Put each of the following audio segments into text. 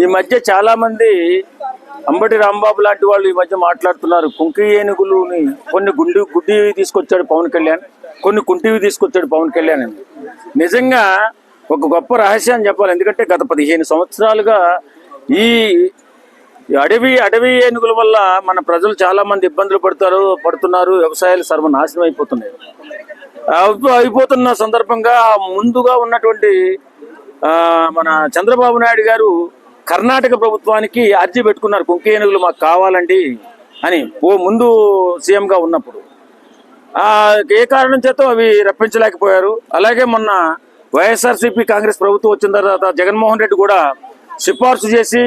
ఈ మధ్య చాలా మంది అంబటి రాంబాబు లాంటి వాళ్ళు ఈ మధ్య మాట్లాడుతున్నారు. కుంకి ఏనుగులుని కొన్ని గుడ్డివి తీసుకొచ్చాడు పవన్ కళ్యాణ్, కొన్ని కుంటివి తీసుకొచ్చాడు పవన్ కళ్యాణ్ అని. నిజంగా ఒక గొప్ప రహస్యాన్ని చెప్పాలి. ఎందుకంటే గత 15 సంవత్సరాలుగా ఈ అడవి ఏనుగుల వల్ల మన ప్రజలు చాలా మంది ఇబ్బందులు పడుతున్నారు. వ్యవసాయాలు సర్వనాశనం అయిపోతున్న సందర్భంగా ముందుగా ఉన్నటువంటి మన చంద్రబాబు నాయుడు గారు కర్ణాటక ప్రభుత్వానికి అర్జీ పెట్టుకున్నారు, కుంకి ఏనుగులు మాకు కావాలండి అని. ముందు సీఎంగా ఉన్నప్పుడు ఏ కారణం చేత అవి రప్పించలేకపోయారు. అలాగే మొన్న వైఎస్ఆర్సీపీ కాంగ్రెస్ ప్రభుత్వం వచ్చిన తర్వాత జగన్మోహన్ రెడ్డి కూడా సిఫార్సు చేసి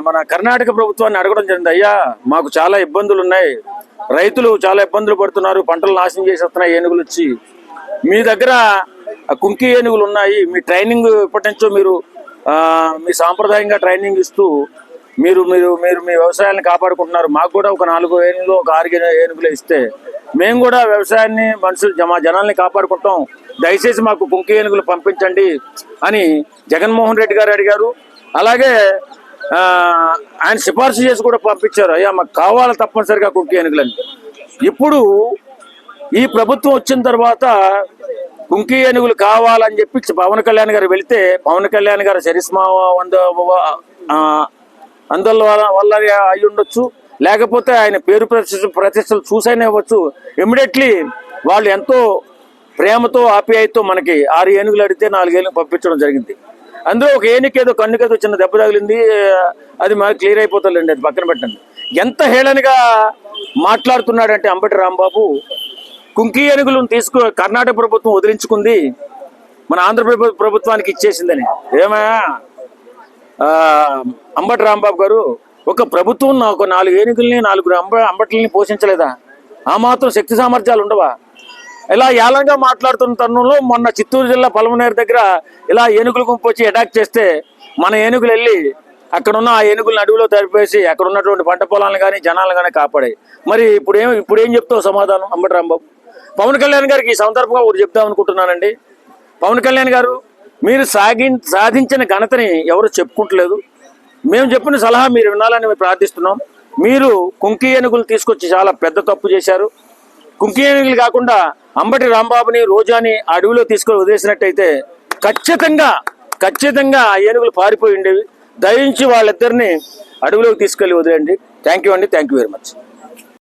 మన కర్ణాటక ప్రభుత్వాన్ని అడగడం జరిగింది. అయ్యా మాకు చాలా ఇబ్బందులు ఉన్నాయి, రైతులు చాలా ఇబ్బందులు పడుతున్నారు, పంటలు నాశనం చేసేస్తున్నాయి ఏనుగులు వచ్చి, మీ దగ్గర కుంకి ఏనుగులు ఉన్నాయి, మీ ట్రైనింగ్ ఇప్పటి నుంచో మీరు మీ సాంప్రదాయంగా ట్రైనింగ్ ఇస్తూ మీరు మీరు మీరు మీ వ్యవసాయాన్ని కాపాడుకుంటున్నారు, మాకు కూడా ఒక 4 ఏనుగులు ఒక 6 ఏనుగులు ఇస్తే మేము కూడా వ్యవసాయాన్ని మా జనాల్ని కాపాడుకుంటాం, దయచేసి మాకు కుంకి ఏనుగులు పంపించండి అని జగన్మోహన్ రెడ్డి గారు అడిగారు. అలాగే ఆయన సిఫార్సు చేసి కూడా పంపించారు, అయ్యా మాకు కావాలి తప్పనిసరిగా కుంకి ఏనుగులని. ఇప్పుడు ఈ ప్రభుత్వం వచ్చిన తర్వాత కుంకి ఏనుగులు కావాలని చెప్పి పవన్ కళ్యాణ్ గారు వెళితే పవన్ కళ్యాణ్ గారు చరిస్మా అందుల వల్ల అయి ఉండొచ్చు, లేకపోతే ఆయన పేరు ప్రతిష్టలు చూసైనా ఇవ్వచ్చు. ఇమ్మీడియట్లీ వాళ్ళు ఎంతో ప్రేమతో ఆప్యాయతో మనకి 6 ఏనుగులు అడిగితే 4 ఏనుగులు పంపించడం జరిగింది. అందులో ఒక ఏనుకేదో కన్నుకేదో చిన్న దెబ్బ తగిలింది, అది మాకు క్లియర్ అయిపోతుందండి, అది పక్కన పెట్టండి. ఎంత హేళనగా మాట్లాడుతున్నాడంటే అంబటి రాంబాబు, కుంకి ఏనుగులను కర్ణాటక ప్రభుత్వం వదిలించుకుంది, మన ఆంధ్రప్రదేశ్ ప్రభుత్వానికి ఇచ్చేసిందని. ఏమయ్యా అంబటి రాంబాబు గారు, ఒక ప్రభుత్వం ఒక 4 ఏనుగుల్ని 4 అంబట్లని పోషించలేదా? ఆ మాత్రం శక్తి సామర్థ్యాలు ఉండవా? ఇలా ఏలంగా మాట్లాడుతున్న తరుణంలో మొన్న చిత్తూరు జిల్లా పలమనేరు దగ్గర ఇలా ఏనుగుల గుంపు వచ్చి అటాక్ చేస్తే మన ఏనుగులు వెళ్ళి అక్కడున్న ఆ ఏనుగులను అడవిలో తరిపేసి అక్కడ ఉన్నటువంటి పంట పొలాలను కానీ జనాలను కానీ కాపాడాయి. మరి ఇప్పుడు ఏం చెప్తావు సమాధానం అంబటి రాంబాబు? పవన్ కళ్యాణ్ గారికి ఈ సందర్భంగా ఒకటి చెప్దాం అనుకుంటున్నానండి. పవన్ కళ్యాణ్ గారు, మీరు సాధించిన ఘనతని ఎవరు చెప్పుకుంటలేదు. మేము చెప్పిన సలహా మీరు వినాలని మేము ప్రార్థిస్తున్నాం. మీరు కుంకి ఏనుగులు తీసుకొచ్చి చాలా పెద్ద తప్పు చేశారు. కుంకి ఏనుగులు కాకుండా అంబటి రాంబాబుని రోజాని అడవిలో తీసుకొని వదిలేసినట్టయితే ఖచ్చితంగా ఆ ఏనుగులు పారిపోయి ఉండేవి. దయించి వాళ్ళిద్దరిని అడవిలోకి తీసుకెళ్ళి వదిలేయండి. థ్యాంక్ యూ అండి, థ్యాంక్ యూ వెరీ మచ్.